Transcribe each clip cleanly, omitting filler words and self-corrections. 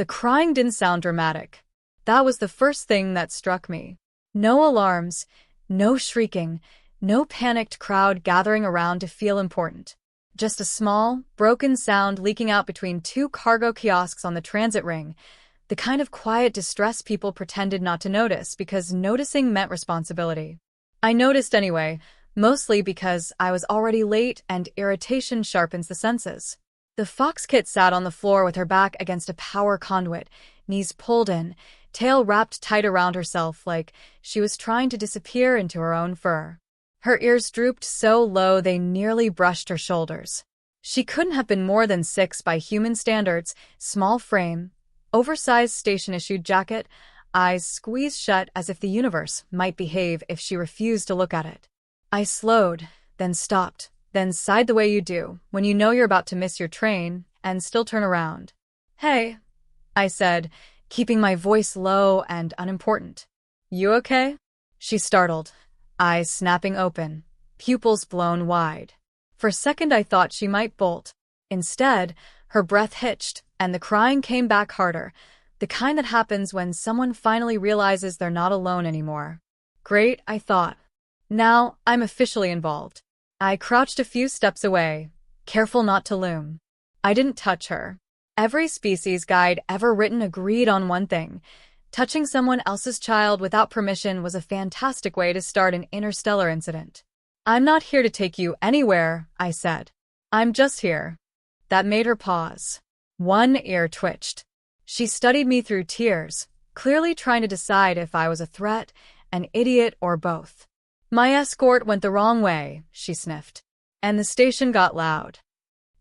The crying didn't sound dramatic. That was the first thing that struck me. No alarms, no shrieking, no panicked crowd gathering around to feel important. Just a small, broken sound leaking out between two cargo kiosks on the transit ring, the kind of quiet distress people pretended not to notice because noticing meant responsibility. I noticed anyway, mostly because I was already late and irritation sharpens the senses. The Foxkit sat on the floor with her back against a power conduit, knees pulled in, tail wrapped tight around herself like she was trying to disappear into her own fur. Her ears drooped so low they nearly brushed her shoulders. She couldn't have been more than 6 by human standards, small frame, oversized station-issued jacket, eyes squeezed shut as if the universe might behave if she refused to look at it. I slowed, then stopped, then sighed the way you do when you know you're about to miss your train and still turn around. "Hey," I said, keeping my voice low and unimportant. "You okay?" She startled, eyes snapping open, pupils blown wide. For a second I thought she might bolt. Instead, her breath hitched, and the crying came back harder, the kind that happens when someone finally realizes they're not alone anymore. Great, I thought. Now I'm officially involved. I crouched a few steps away, careful not to loom. I didn't touch her. Every species guide ever written agreed on one thing. Touching someone else's child without permission was a fantastic way to start an interstellar incident. "I'm not here to take you anywhere," I said. "I'm just here." That made her pause. One ear twitched. She studied me through tears, clearly trying to decide if I was a threat, an idiot, or both. "My escort went the wrong way," she sniffed. "And the station got loud."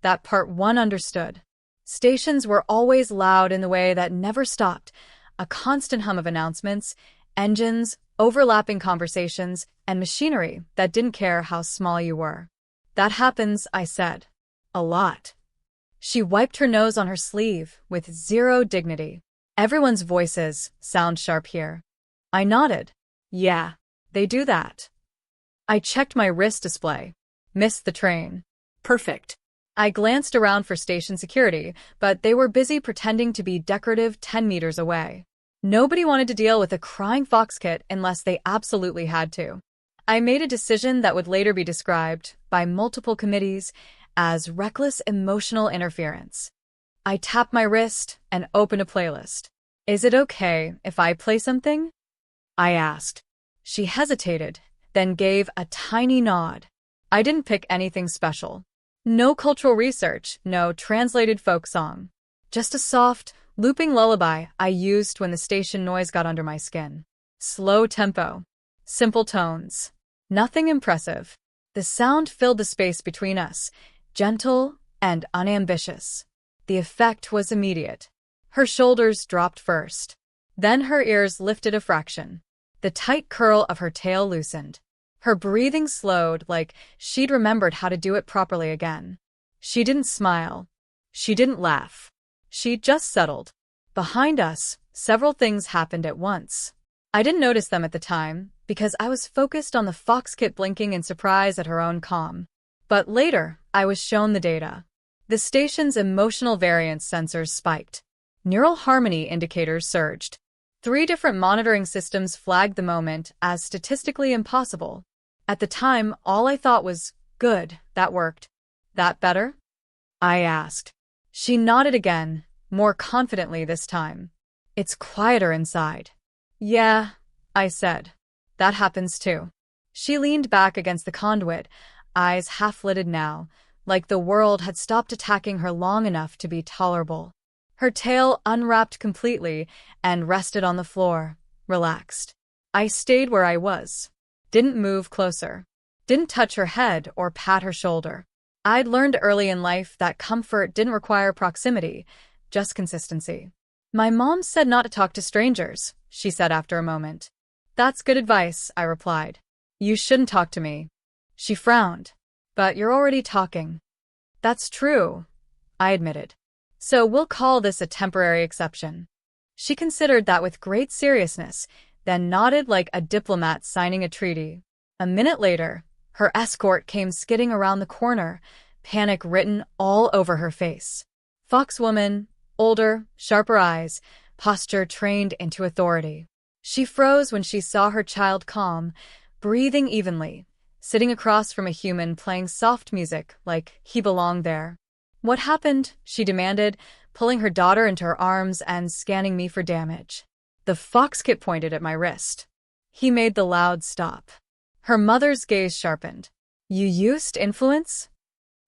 That part one understood. Stations were always loud in the way that never stopped, a constant hum of announcements, engines, overlapping conversations, and machinery that didn't care how small you were. "That happens," I said. "A lot." She wiped her nose on her sleeve with zero dignity. "Everyone's voices sound sharp here." I nodded. "Yeah, they do that." I checked my wrist display. Missed the train. Perfect. I glanced around for station security, but they were busy pretending to be decorative 10 meters away. Nobody wanted to deal with a crying Foxkit unless they absolutely had to. I made a decision that would later be described, by multiple committees, as reckless emotional interference. I tapped my wrist and opened a playlist. "Is it okay if I play something?" I asked. She hesitated, then gave a tiny nod. I didn't pick anything special. No cultural research, no translated folk song. Just a soft, looping lullaby I used when the station noise got under my skin. Slow tempo. Simple tones. Nothing impressive. The sound filled the space between us, gentle and unambitious. The effect was immediate. Her shoulders dropped first. Then her ears lifted a fraction. The tight curl of her tail loosened. Her breathing slowed like she'd remembered how to do it properly again. She didn't smile. She didn't laugh. She just settled. Behind us, several things happened at once. I didn't notice them at the time because I was focused on the Foxkit blinking in surprise at her own calm. But later, I was shown the data. The station's emotional variance sensors spiked. Neural harmony indicators surged. 3 different monitoring systems flagged the moment as statistically impossible. At the time, all I thought was, good, that worked. "That better?" I asked. She nodded again, more confidently this time. "It's quieter inside." "Yeah," I said. "That happens too." She leaned back against the conduit, eyes half-lidded now, like the world had stopped attacking her long enough to be tolerable. Her tail unwrapped completely and rested on the floor, relaxed. I stayed where I was. Didn't move closer. Didn't touch her head or pat her shoulder. I'd learned early in life that comfort didn't require proximity, just consistency. "My mom said not to talk to strangers," she said after a moment. "That's good advice," I replied. "You shouldn't talk to me." She frowned. "But you're already talking." "That's true," I admitted. "So we'll call this a temporary exception." She considered that with great seriousness, then nodded like a diplomat signing a treaty. A minute later, her escort came skidding around the corner, panic written all over her face. Foxwoman, Older, sharper eyes, posture trained into authority. She froze when she saw her child calm, breathing evenly, sitting across from a human playing soft music like he belonged there. "What happened?" she demanded, pulling her daughter into her arms and scanning me for damage. The Foxkit pointed at my wrist. He made the loud stop. Her mother's gaze sharpened. "You used influence?"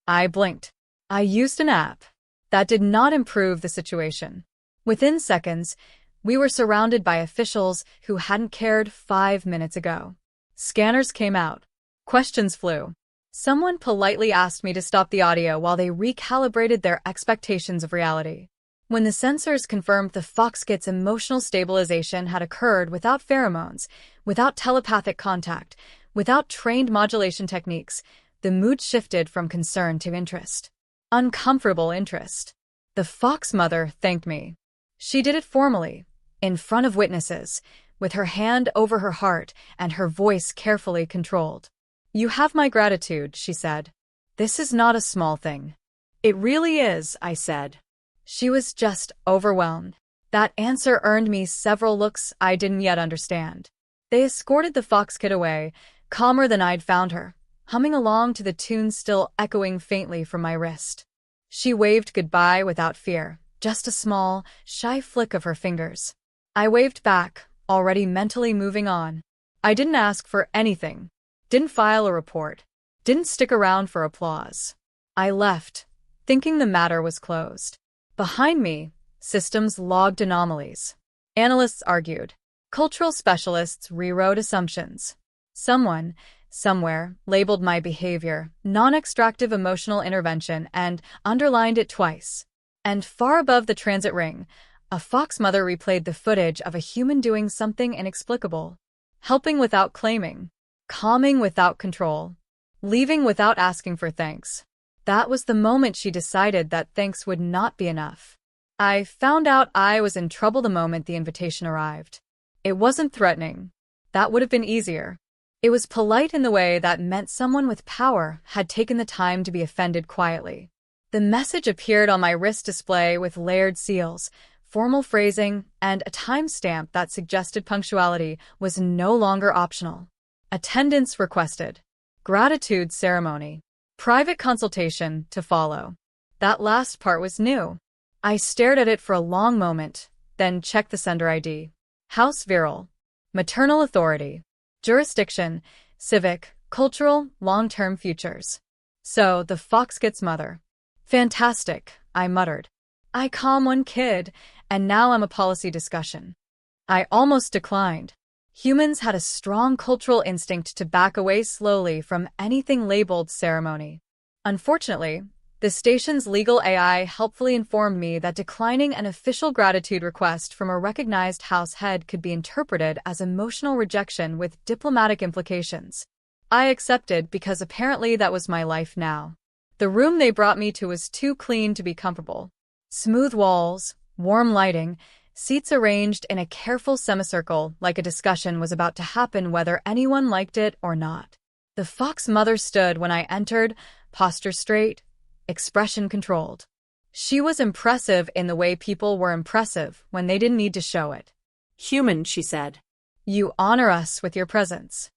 I blinked. "I used an app." That did not improve the situation. Within seconds, we were surrounded by officials who hadn't cared 5 minutes ago. Scanners came out. Questions flew. Someone politely asked me to stop the audio while they recalibrated their expectations of reality. When the sensors confirmed the Foxkit's emotional stabilization had occurred without pheromones, without telepathic contact, without trained modulation techniques, the mood shifted from concern to interest. Uncomfortable interest. The Fox mother thanked me. She did it formally, in front of witnesses, with her hand over her heart and her voice carefully controlled. "You have my gratitude," she said. "This is not a small thing." "It really is," I said. She was just overwhelmed. That answer earned me several looks I didn't yet understand. They escorted the Foxkit away, calmer than I'd found her, humming along to the tune still echoing faintly from my wrist. She waved goodbye without fear, just a small, shy flick of her fingers. I waved back, already mentally moving on. I didn't ask for anything, didn't file a report, didn't stick around for applause. I left, thinking the matter was closed. Behind me, systems logged anomalies. Analysts argued. Cultural specialists rewrote assumptions. Someone, somewhere, labeled my behavior non-extractive emotional intervention and underlined it twice. And far above the transit ring, a fox mother replayed the footage of a human doing something inexplicable. Helping without claiming. Calming without control. Leaving without asking for thanks. That was the moment she decided that thanks would not be enough. I found out I was in trouble the moment the invitation arrived. It wasn't threatening. That would have been easier. It was polite in the way that meant someone with power had taken the time to be offended quietly. The message appeared on my wrist display with layered seals, formal phrasing, and a timestamp that suggested punctuality was no longer optional. Attendance requested. Gratitude ceremony. Private consultation to follow. That last part was new. I stared at it for a long moment, then checked the sender ID. House Viral. Maternal authority. Jurisdiction. Civic, cultural, long-term futures. So, the Foxkit's mother. Fantastic, I muttered. I calm one kid, and now I'm a policy discussion. I almost declined. Humans had a strong cultural instinct to back away slowly from anything labeled ceremony. Unfortunately, the station's legal AI helpfully informed me that declining an official gratitude request from a recognized house head could be interpreted as emotional rejection with diplomatic implications. I accepted because apparently that was my life now. The room they brought me to was too clean to be comfortable. Smooth walls, warm lighting, seats arranged in a careful semicircle like a discussion was about to happen whether anyone liked it or not. The fox mother stood when I entered, posture straight, expression controlled. She was impressive in the way people were impressive when they didn't need to show it. "Human," she said. "You honor us with your presence."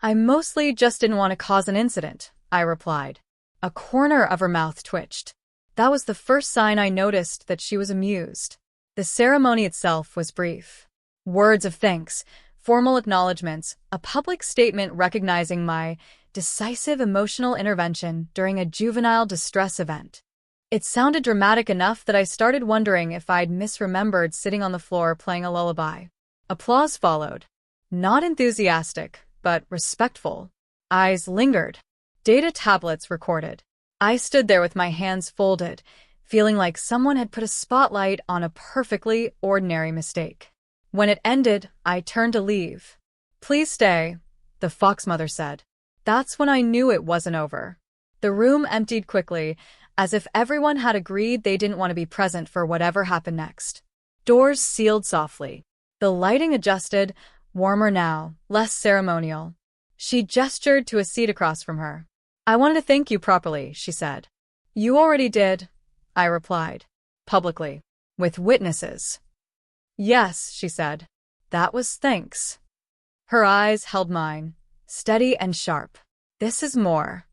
"I mostly just didn't want to cause an incident," I replied. A corner of her mouth twitched. That was the first sign I noticed that she was amused. The ceremony itself was brief. Words of thanks, formal acknowledgments, a public statement recognizing my decisive emotional intervention during a juvenile distress event. It sounded dramatic enough that I started wondering if I'd misremembered sitting on the floor playing a lullaby. Applause followed. Not enthusiastic, but respectful. Eyes lingered. Data tablets recorded. I stood there with my hands folded, feeling like someone had put a spotlight on a perfectly ordinary mistake. When it ended, I turned to leave. "Please stay," the fox mother said. That's when I knew it wasn't over. The room emptied quickly, as if everyone had agreed they didn't want to be present for whatever happened next. Doors sealed softly. The lighting adjusted, warmer now, less ceremonial. She gestured to a seat across from her. "I wanted to thank you properly," she said. "You already did," I replied. "Publicly." With witnesses. Yes, she said. That was thanks. Her eyes held mine, steady and sharp. This is more.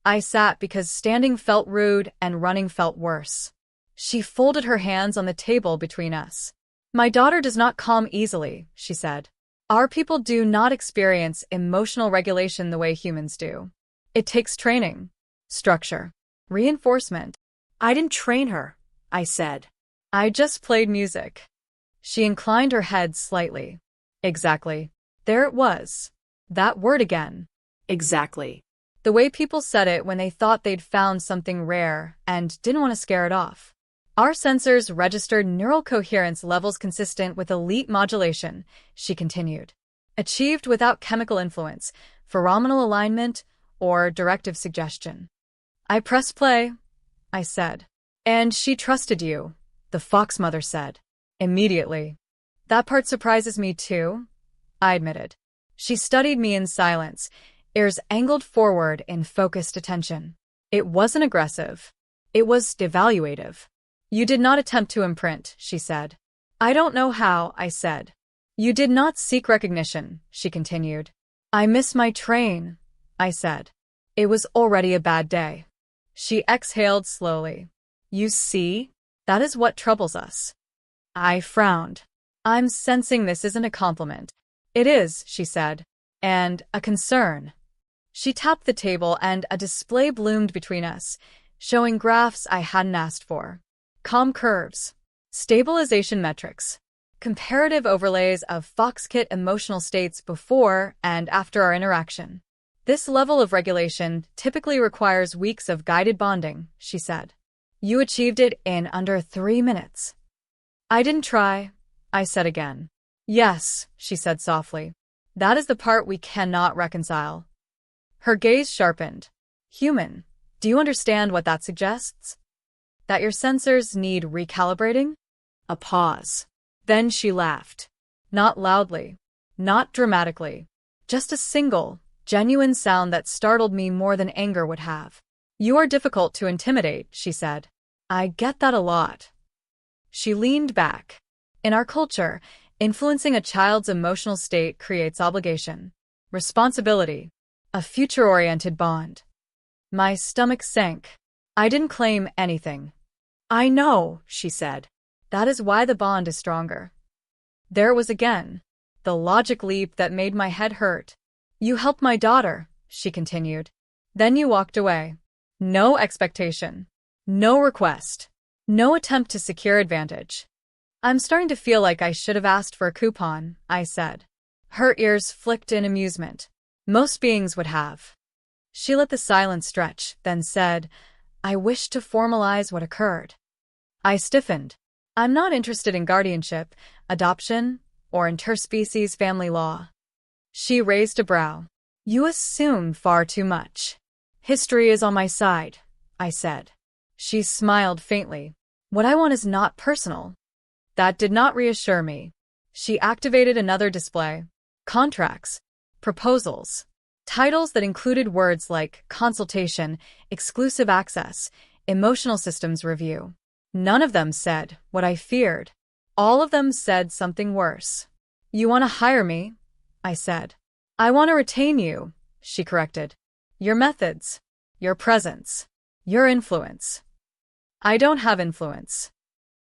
I sat because standing felt rude and running felt worse. She folded her hands on the table between us. My daughter does not calm easily, she said. Our people do not experience emotional regulation the way humans do. It takes training, structure, reinforcement. I didn't train her, I said. I just played music. She inclined her head slightly. Exactly. There it was. That word again. Exactly. The way people said it when they thought they'd found something rare and didn't want to scare it off. Our sensors registered neural coherence levels consistent with elite modulation, she continued. Achieved without chemical influence, pheromonal alignment, or directive suggestion. I pressed play, I said. And she trusted you, the fox mother said. Immediately. That part surprises me too, I admitted. She studied me in silence, ears angled forward in focused attention. It wasn't aggressive. It was evaluative. You did not attempt to imprint, she said. I don't know how, I said. You did not seek recognition, she continued. I miss my train, I said. It was already a bad day. She exhaled slowly. You see? That is what troubles us. I frowned. I'm sensing this isn't a compliment. It is, she said. And a concern. She tapped the table and a display bloomed between us, showing graphs I hadn't asked for. Calm curves, stabilization metrics, comparative overlays of FoxKit emotional states before and after our interaction. This level of regulation typically requires weeks of guided bonding, she said. You achieved it in under 3 minutes. I didn't try, I said again. Yes, she said softly. That is the part we cannot reconcile. Her gaze sharpened. Human, do you understand what that suggests? That your sensors need recalibrating? A pause. Then she laughed. Not loudly. Not dramatically. Just a single, genuine sound that startled me more than anger would have. You are difficult to intimidate, she said. I get that a lot. She leaned back. In our culture, influencing a child's emotional state creates obligation, responsibility, a future-oriented bond. My stomach sank. I didn't claim anything. I know, she said. That is why the bond is stronger. There it was again, the logic leap that made my head hurt. You helped my daughter, she continued. Then you walked away. No expectation. No request. No attempt to secure advantage. I'm starting to feel like I should have asked for a coupon, I said. Her ears flicked in amusement. Most beings would have. She let the silence stretch, then said, I wish to formalize what occurred. I stiffened. I'm not interested in guardianship, adoption, or interspecies family law. She raised a brow. You assume far too much. History is on my side, I said. She smiled faintly. What I want is not personal. That did not reassure me. She activated another display. Contracts. Proposals. Titles that included words like consultation, exclusive access, emotional systems review. None of them said what I feared. All of them said something worse. You want to hire me? I said. I want to retain you, she corrected. Your methods, your presence, your influence. I don't have influence.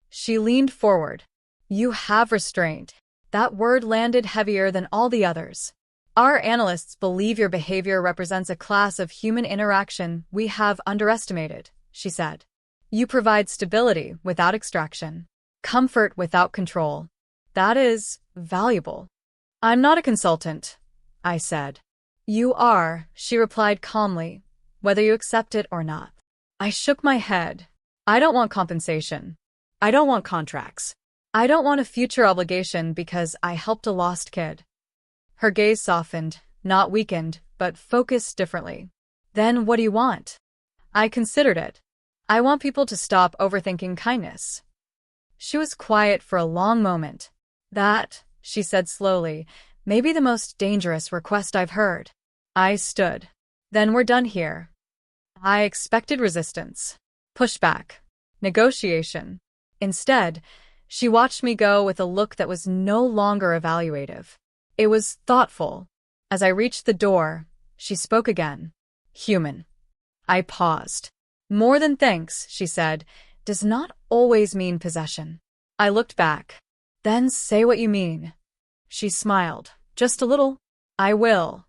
She leaned forward. You have restraint. That word landed heavier than all the others. Our analysts believe your behavior represents a class of human interaction we have underestimated, she said. You provide stability without extraction, comfort without control. That is valuable. I'm not a consultant, I said. You are, she replied calmly, whether you accept it or not. I shook my head. I don't want compensation. I don't want contracts. I don't want a future obligation because I helped a lost kid. Her gaze softened, not weakened, but focused differently. Then what do you want? I considered it. I want people to stop overthinking kindness. She was quiet for a long moment. That, she said slowly, may be the most dangerous request I've heard. I stood. Then we're done here. I expected resistance, pushback, negotiation. Instead, she watched me go with a look that was no longer evaluative. It was thoughtful. As I reached the door, she spoke again. Human. I paused. More than thanks, she said, does not always mean possession. I looked back. Then say what you mean. She smiled. Just a little. I will.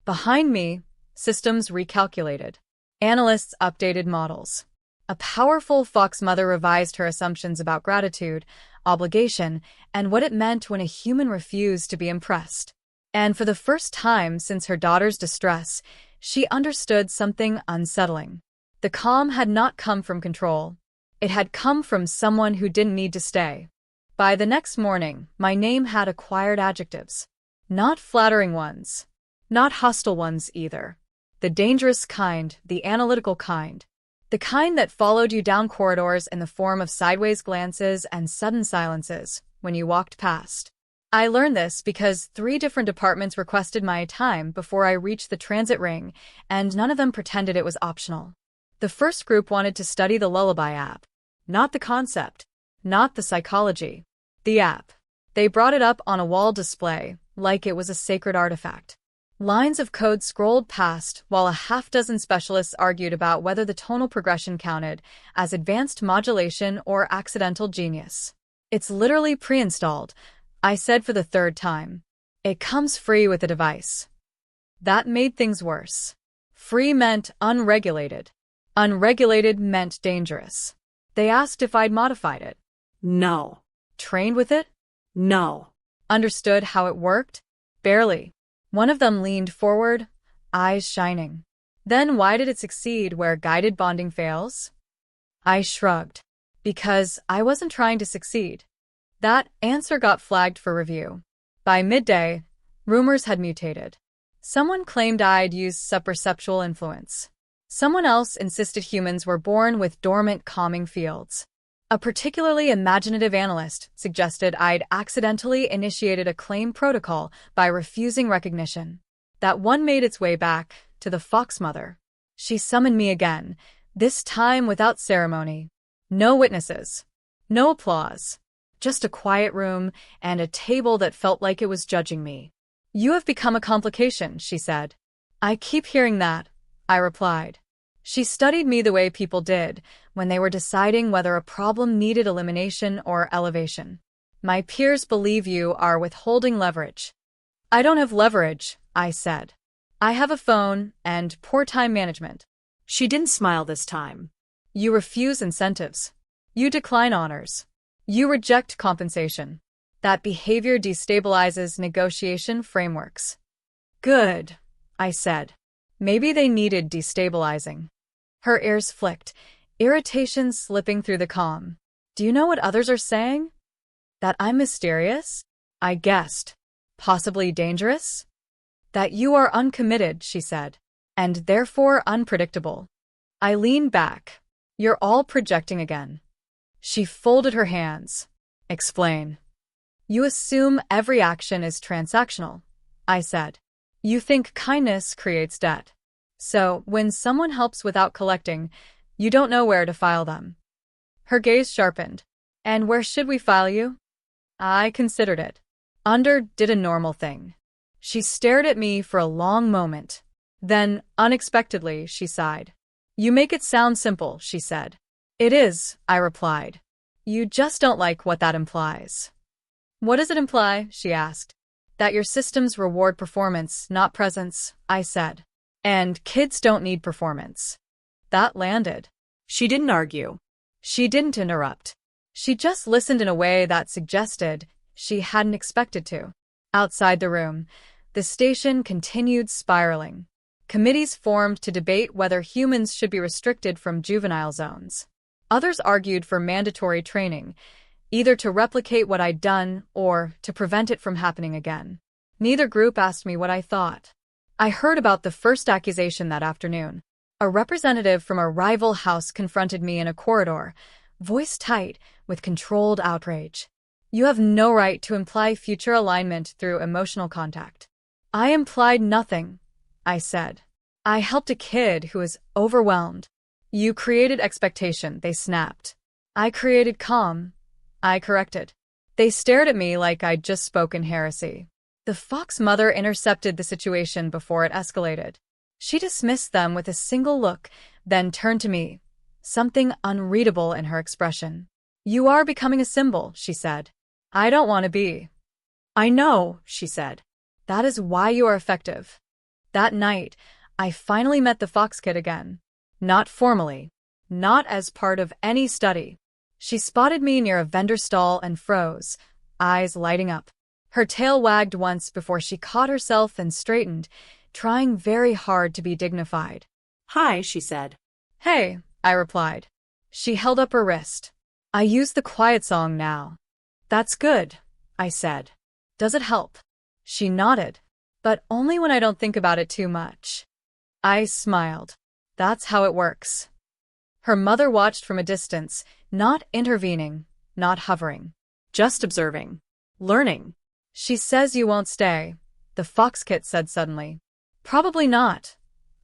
Behind me, systems recalculated. Analysts updated models. A powerful fox mother revised her assumptions about gratitude, obligation, and what it meant when a human refused to be impressed. And for the first time since her daughter's distress, she understood something unsettling. The calm had not come from control. It had come from someone who didn't need to stay. By the next morning, my name had acquired adjectives. Not flattering ones. Not hostile ones either. The dangerous kind, the analytical kind. The kind that followed you down corridors in the form of sideways glances and sudden silences when you walked past. I learned this because 3 different departments requested my time before I reached the transit ring, and none of them pretended it was optional. The first group wanted to study the Lullaby app. Not the concept. Not the psychology. The app. They brought it up on a wall display, like it was a sacred artifact. Lines of code scrolled past while a half-dozen specialists argued about whether the tonal progression counted as advanced modulation or accidental genius. It's literally pre-installed, I said for the 3rd time. It comes free with the device. That made things worse. Free meant unregulated. Unregulated meant dangerous. They asked if I'd modified it. No. Trained with it? No. Understood how it worked? Barely. One of them leaned forward, eyes shining. Then why did it succeed where guided bonding fails? I shrugged. Because I wasn't trying to succeed. That answer got flagged for review. By midday, rumors had mutated. Someone claimed I'd used subperceptual influence. Someone else insisted humans were born with dormant calming fields. A particularly imaginative analyst suggested I'd accidentally initiated a claim protocol by refusing recognition. That one made its way back to the fox mother. She summoned me again, this time without ceremony. No witnesses. No applause. Just a quiet room and a table that felt like it was judging me. You have become a complication, she said. I keep hearing that, I replied. She studied me the way people did when they were deciding whether a problem needed elimination or elevation. My peers believe you are withholding leverage. I don't have leverage, I said. I have a phone and poor time management. She didn't smile this time. You refuse incentives. You decline honors. You reject compensation. That behavior destabilizes negotiation frameworks. Good, I said. Maybe they needed destabilizing. Her ears flicked, irritation slipping through the calm. Do you know what others are saying? That I'm mysterious? I guessed. Possibly dangerous? That you are uncommitted, she said, and therefore unpredictable. I leaned back. You're all projecting again. She folded her hands. Explain. You assume every action is transactional, I said. You think kindness creates debt. So, when someone helps without collecting, you don't know where to file them. Her gaze sharpened. And where should we file you? I considered it. Under did a normal thing. She stared at me for a long moment. Then, unexpectedly, she sighed. You make it sound simple, she said. It is, I replied. You just don't like what that implies. What does it imply? She asked. That your systems reward performance, not presence, I said. And kids don't need performance. That landed. She didn't argue. She didn't interrupt. She just listened in a way that suggested she hadn't expected to. Outside the room, the station continued spiraling. Committees formed to debate whether humans should be restricted from juvenile zones. Others argued for mandatory training, either to replicate what I'd done or to prevent it from happening again. Neither group asked me what I thought. I heard about the first accusation that afternoon. A representative from a rival house confronted me in a corridor, voice tight with controlled outrage. You have no right to imply future alignment through emotional contact. I implied nothing, I said. I helped a kid who was overwhelmed. You created expectation, they snapped. I created calm. I corrected. They stared at me like I'd just spoken heresy. The fox mother intercepted the situation before it escalated. She dismissed them with a single look, then turned to me, something unreadable in her expression. You are becoming a symbol, she said. I don't want to be. I know, she said. That is why you are effective. That night, I finally met the fox kid again. Not formally. Not as part of any study. She spotted me near a vendor stall and froze, eyes lighting up. Her tail wagged once before she caught herself and straightened, trying very hard to be dignified. Hi, she said. Hey, I replied. She held up her wrist. I use the quiet song now. That's good, I said. Does it help? She nodded, but only when I don't think about it too much. I smiled. That's how it works. Her mother watched from a distance, not intervening, not hovering, just observing, learning. She says you won't stay, the fox kit said suddenly. Probably not,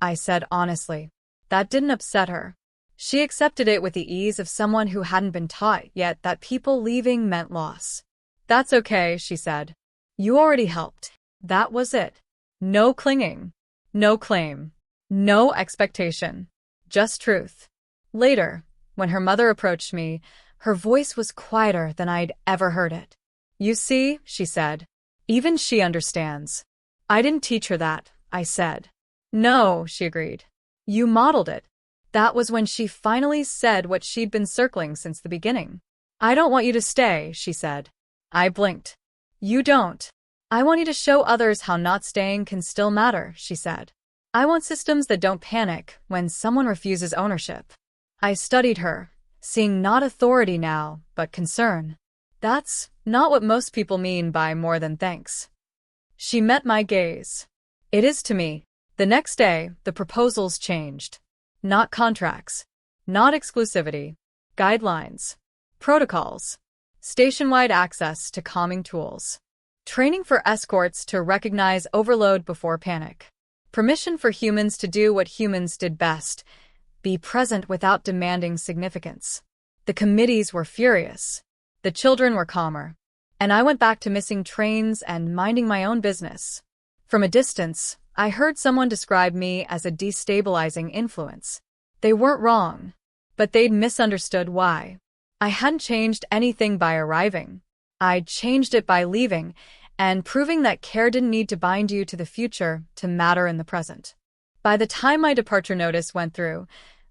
I said honestly. That didn't upset her. She accepted it with the ease of someone who hadn't been taught yet that people leaving meant loss. That's okay, she said. You already helped. That was it. No clinging. No claim. No expectation. Just truth. Later, when her mother approached me, her voice was quieter than I'd ever heard it. You see, she said. Even she understands. I didn't teach her that, I said. No, she agreed. You modeled it. That was when she finally said what she'd been circling since the beginning. I don't want you to stay, she said. I blinked. You don't. I want you to show others how not staying can still matter, she said. I want systems that don't panic when someone refuses ownership. I studied her, seeing not authority now, but concern. That's not what most people mean by more than thanks. She met my gaze. It is to me. The next day, the proposals changed. Not contracts. Not exclusivity. Guidelines. Protocols. Station-wide access to calming tools. Training for escorts to recognize overload before panic. Permission for humans to do what humans did best. Be present without demanding significance. The committees were furious. The children were calmer. And I went back to missing trains and minding my own business. From a distance, I heard someone describe me as a destabilizing influence. They weren't wrong, but they'd misunderstood why. I hadn't changed anything by arriving. I'd changed it by leaving and proving that care didn't need to bind you to the future to matter in the present. By the time my departure notice went through,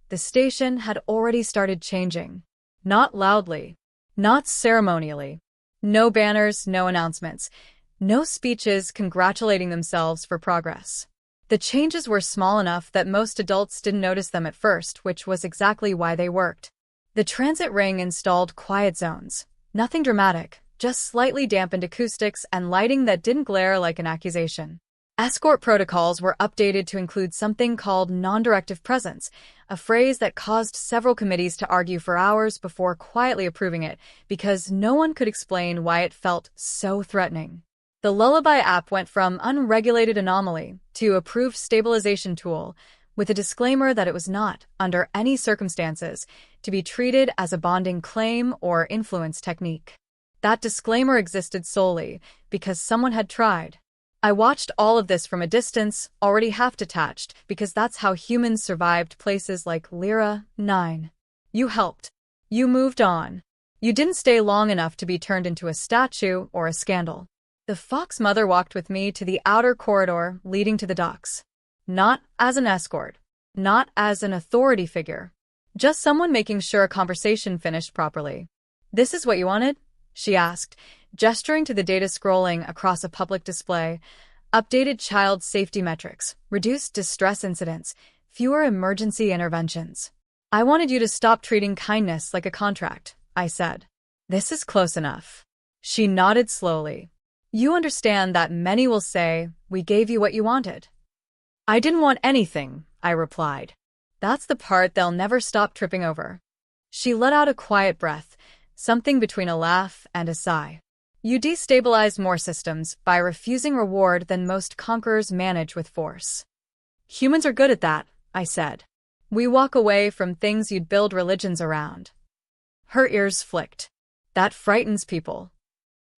the station had already started changing. Not loudly, not ceremonially. No banners, no announcements, no speeches congratulating themselves for progress. The changes were small enough that most adults didn't notice them at first, which was exactly why they worked. The transit ring installed quiet zones. Nothing dramatic, just slightly dampened acoustics and lighting that didn't glare like an accusation. Escort protocols were updated to include something called non-directive presence, a phrase that caused several committees to argue for hours before quietly approving it because no one could explain why it felt so threatening. The Lullaby app went from unregulated anomaly to approved stabilization tool, with a disclaimer that it was not, under any circumstances, to be treated as a bonding claim or influence technique. That disclaimer existed solely because someone had tried. I watched all of this from a distance, already half detached, because that's how humans survived places like Lyra 9. You helped. You moved on. You didn't stay long enough to be turned into a statue or a scandal. The fox mother walked with me to the outer corridor leading to the docks. Not as an escort. Not as an authority figure. Just someone making sure a conversation finished properly. This is what you wanted? She asked, gesturing to the data scrolling across a public display. Updated child safety metrics, reduced distress incidents, fewer emergency interventions. I wanted you to stop treating kindness like a contract, I said. This is close enough. She nodded slowly. You understand that many will say, we gave you what you wanted. I didn't want anything, I replied. That's the part they'll never stop tripping over. She let out a quiet breath, something between a laugh and a sigh. You destabilized more systems by refusing reward than most conquerors manage with force. Humans are good at that, I said. We walk away from things you'd build religions around. Her ears flicked. That frightens people.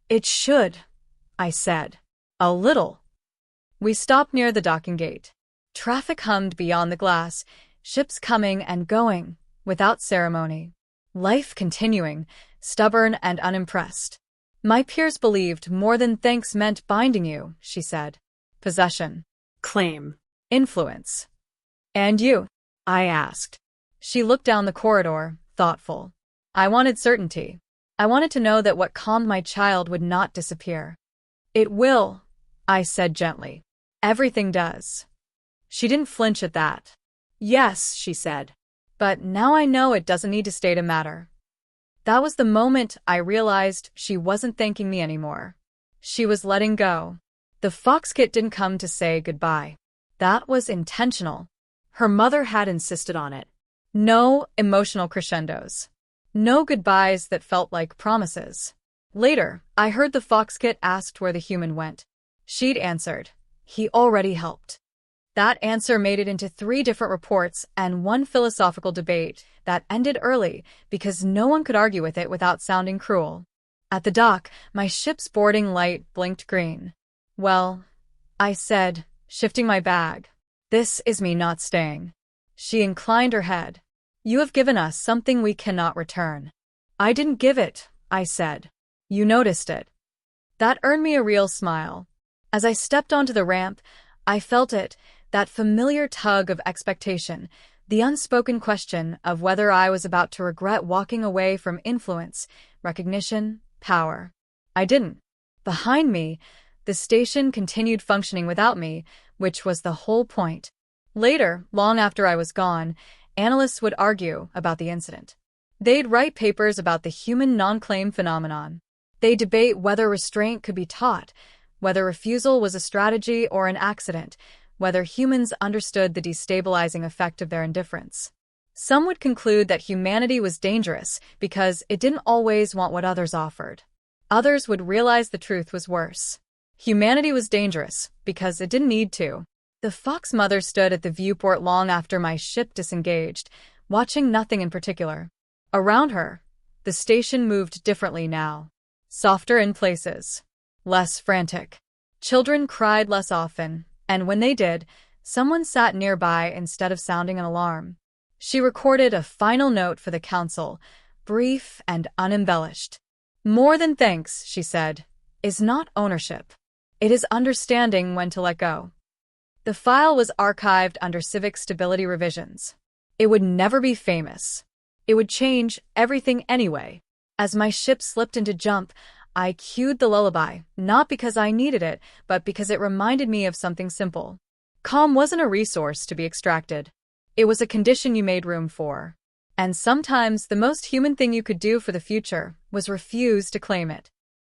It should, I said. A little. We stopped near the docking gate. Traffic hummed beyond the glass, ships coming and going, without ceremony. Life continuing, stubborn and unimpressed. My peers believed more than thanks meant binding you, she said. Possession. Claim. Influence. And you? I asked. She looked down the corridor, thoughtful. I wanted certainty. I wanted to know that what calmed my child would not disappear. It will, I said gently. Everything does. She didn't flinch at that. Yes, she said. But now I know it doesn't need to stay to matter. That was the moment I realized she wasn't thanking me anymore. She was letting go. The Foxkit didn't come to say goodbye. That was intentional. Her mother had insisted on it. No emotional crescendos. No goodbyes that felt like promises. Later, I heard the Foxkit asked where the human went. She'd answered, he already helped. That answer made it into 3 different reports and 1 philosophical debate that ended early because no one could argue with it without sounding cruel. At the dock, my ship's boarding light blinked green. Well, I said, shifting my bag. This is me not staying. She inclined her head. You have given us something we cannot return. I didn't give it, I said. You noticed it. That earned me a real smile. As I stepped onto the ramp, I felt it, that familiar tug of expectation, the unspoken question of whether I was about to regret walking away from influence, recognition, power. I didn't. Behind me, the station continued functioning without me, which was the whole point. Later, long after I was gone, analysts would argue about the incident. They'd write papers about the human non-claim phenomenon. They'd debate whether restraint could be taught, whether refusal was a strategy or an accident, whether humans understood the destabilizing effect of their indifference. Some would conclude that humanity was dangerous because it didn't always want what others offered. Others would realize the truth was worse. Humanity was dangerous because it didn't need to. The Fox mother stood at the viewport long after my ship disengaged, watching nothing in particular. Around her, the station moved differently now. Softer in places. Less frantic. Children cried less often, and when they did, someone sat nearby instead of sounding an alarm. She recorded a final note for the council, brief and unembellished. More than thanks, she said, is not ownership. It is understanding when to let go. The file was archived under Civic Stability Revisions. It would never be famous. It would change everything anyway. As my ship slipped into jump, I cued the lullaby, not because I needed it, but because it reminded me of something simple. Calm wasn't a resource to be extracted. It was a condition you made room for. And sometimes the most human thing you could do for the future was refuse to claim it.